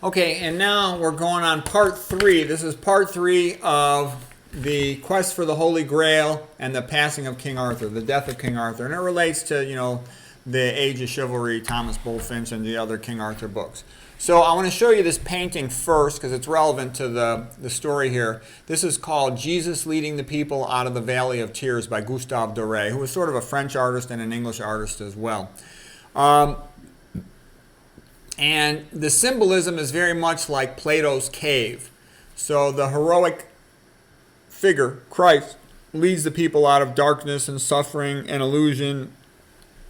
Okay, and now we're going on part 3. This is part 3 of the quest for the Holy Grail and the passing of King Arthur, the death of King Arthur. And it relates to, the Age of Chivalry, Thomas Bullfinch, and the other King Arthur books. So I want to show you this painting first because it's relevant to the story here. This is called Jesus Leading the People Out of the Valley of Tears by Gustave Doré, who was sort of a French artist and an English artist as well. And the symbolism is very much like Plato's cave. So the heroic figure, Christ, leads the people out of darkness and suffering and illusion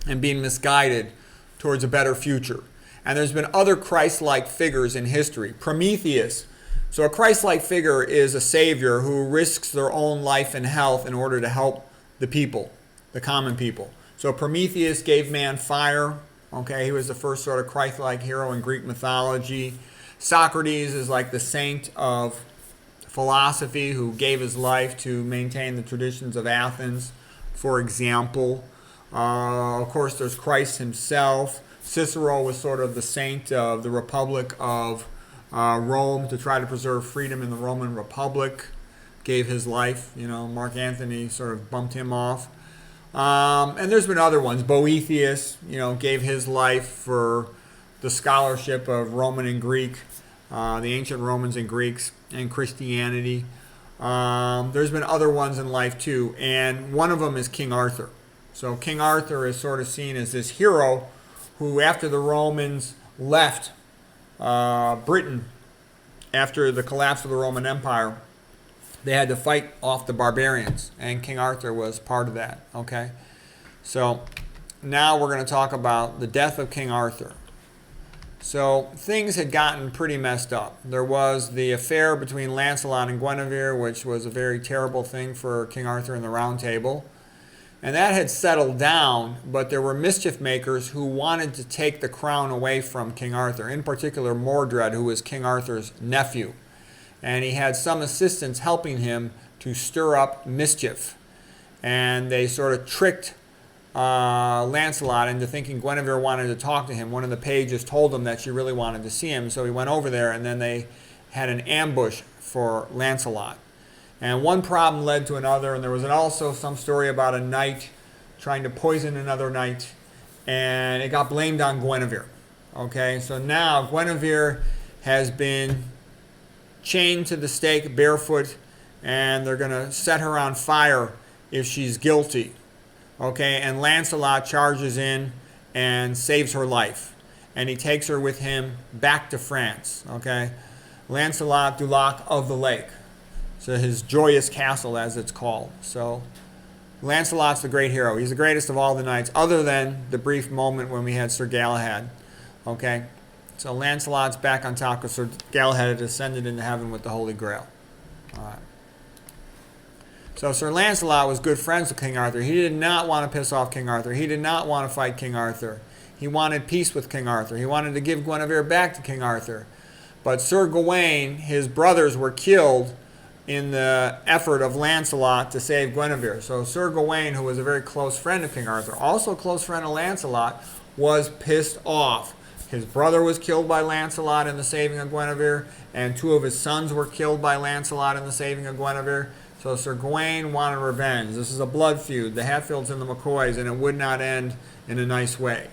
and being misguided towards a better future. And there's been other Christ-like figures in history. Prometheus. So a Christ-like figure is a savior who risks their own life and health in order to help the people, the common people. So Prometheus gave man fire. Okay, he was the first sort of Christ-like hero in Greek mythology. Socrates is like the saint of philosophy who gave his life to maintain the traditions of Athens, for example. Of course, there's Christ himself. Cicero was sort of the saint of the Republic of Rome to try to preserve freedom in the Roman Republic. Gave his life. Mark Antony sort of bumped him off. And there's been other ones. Boethius, gave his life for the scholarship of Roman and Greek, the ancient Romans and Greeks, and Christianity. There's been other ones in life too, and one of them is King Arthur. So King Arthur is sort of seen as this hero who, after the Romans left Britain, after the collapse of the Roman Empire, they had to fight off the barbarians, and King Arthur was part of that, okay? So now we're going to talk about the death of King Arthur. So things had gotten pretty messed up. There was the affair between Lancelot and Guinevere, which was a very terrible thing for King Arthur and the Round Table. And that had settled down, but there were mischief makers who wanted to take the crown away from King Arthur, in particular Mordred, who was King Arthur's nephew. And he had some assistants helping him to stir up mischief. And they sort of tricked Lancelot into thinking Guinevere wanted to talk to him. One of the pages told him that she really wanted to see him, so he went over there, and then they had an ambush for Lancelot. And one problem led to another, and there was also some story about a knight trying to poison another knight, and it got blamed on Guinevere. Okay, so now Guinevere has been chained to the stake barefoot, and they're going to set her on fire if she's guilty. Okay, and Lancelot charges in and saves her life, and he takes her with him back to France. Okay, Lancelot du Lac of the Lake, so his joyous castle, as it's called. So Lancelot's the great hero. He's the greatest of all the knights, other than the brief moment when we had Sir Galahad. Okay, so Lancelot's back on top because Sir Galahad had ascended into heaven with the Holy Grail. All right. So Sir Lancelot was good friends with King Arthur. He did not want to piss off King Arthur. He did not want to fight King Arthur. He wanted peace with King Arthur. He wanted to give Guinevere back to King Arthur. But Sir Gawain, his brothers were killed in the effort of Lancelot to save Guinevere. So Sir Gawain, who was a very close friend of King Arthur, also a close friend of Lancelot, was pissed off. His brother was killed by Lancelot in the saving of Guinevere, and 2 of his sons were killed by Lancelot in the saving of Guinevere. So Sir Gawain wanted revenge. This is a blood feud, the Hatfields and the McCoys, and it would not end in a nice way.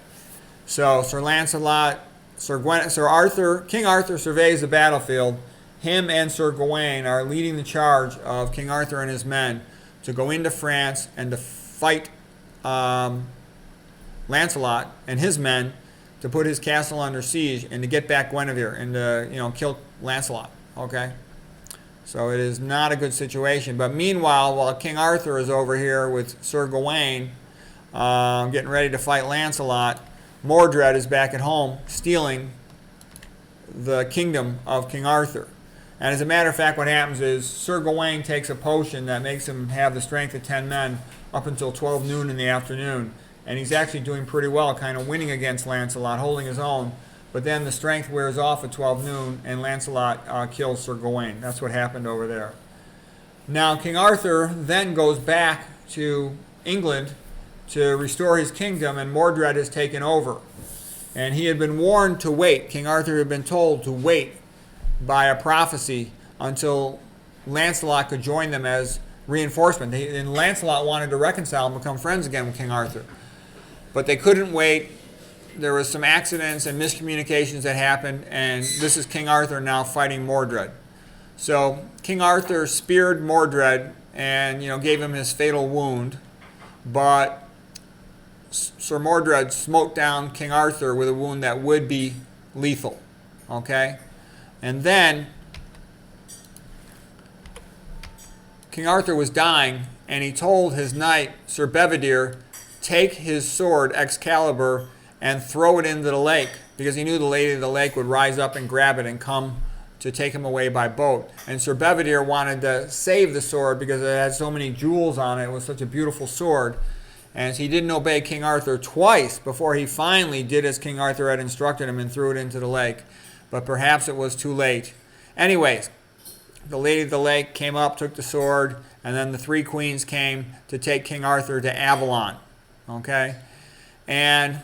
So Sir Lancelot, King Arthur surveys the battlefield. Him and Sir Gawain are leading the charge of King Arthur and his men to go into France and to fight Lancelot and his men to put his castle under siege and to get back Guinevere and to kill Lancelot. Okay, so it is not a good situation. But meanwhile, while King Arthur is over here with Sir Gawain getting ready to fight Lancelot, Mordred is back at home stealing the kingdom of King Arthur. And as a matter of fact, what happens is Sir Gawain takes a potion that makes him have the strength of 10 men up until 12 noon in the afternoon. And he's actually doing pretty well, kind of winning against Lancelot, holding his own. But then the strength wears off at 12 noon, and Lancelot kills Sir Gawain. That's what happened over there. Now, King Arthur then goes back to England to restore his kingdom, and Mordred has taken over. And he had been warned to wait. King Arthur had been told to wait by a prophecy until Lancelot could join them as reinforcement. And Lancelot wanted to reconcile and become friends again with King Arthur. But they couldn't wait. There was some accidents and miscommunications that happened, and this is King Arthur now fighting Mordred. So King Arthur speared Mordred and gave him his fatal wound, but Sir Mordred smote down King Arthur with a wound that would be lethal. Okay? And then King Arthur was dying, and he told his knight, Sir Bedivere, take his sword, Excalibur, and throw it into the lake, because he knew the Lady of the Lake would rise up and grab it and come to take him away by boat. And Sir Bedivere wanted to save the sword because it had so many jewels on it. It was such a beautiful sword. And he didn't obey King Arthur twice before he finally did as King Arthur had instructed him and threw it into the lake. But perhaps it was too late. Anyways, the Lady of the Lake came up, took the sword, and then the three queens came to take King Arthur to Avalon. Okay? And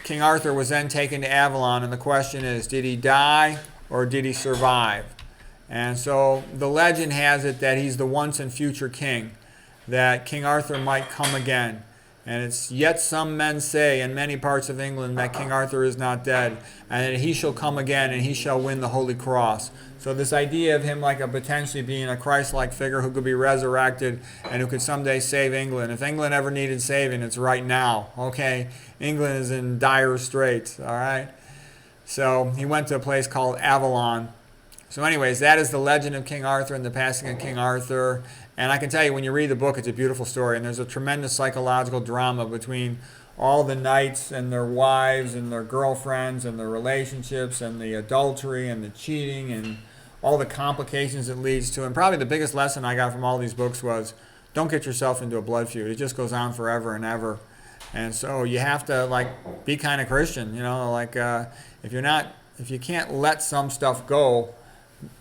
King Arthur was then taken to Avalon, and the question is, did he die or did he survive? And so the legend has it that he's the once and future king, that King Arthur might come again. And it's yet some men say in many parts of England that King Arthur is not dead, and that he shall come again and he shall win the Holy Cross. So this idea of him like a potentially being a Christ-like figure who could be resurrected and who could someday save England. If England ever needed saving, it's right now. Okay? England is in dire straits. All right? So he went to a place called Avalon. So anyways, that is the legend of King Arthur and the passing of King Arthur. And I can tell you, when you read the book, it's a beautiful story. And there's a tremendous psychological drama between all the knights and their wives and their girlfriends and their relationships and the adultery and the cheating and all the complications it leads to. And probably the biggest lesson I got from all these books was, don't get yourself into a blood feud. It just goes on forever and ever. And so you have to be kind of Christian, if you can't let some stuff go,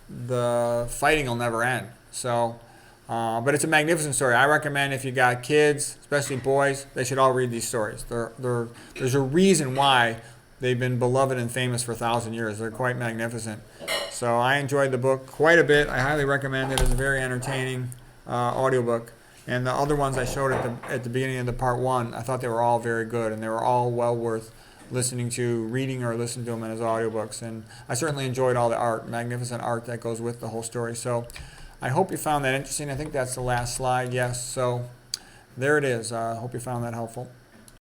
the fighting will never end. So, but it's a magnificent story. I recommend if you got kids, especially boys, they should all read these stories. There's a reason why they've been beloved and famous for 1,000 years. They're quite magnificent. So I enjoyed the book quite a bit. I highly recommend it. It's a very entertaining audiobook. And the other ones I showed at the beginning of the part one, I thought they were all very good, and they were all well worth listening to, reading or listening to them as audiobooks. And I certainly enjoyed all the art, magnificent art that goes with the whole story. So I hope you found that interesting. I think that's the last slide. Yes. So there it is. I hope you found that helpful.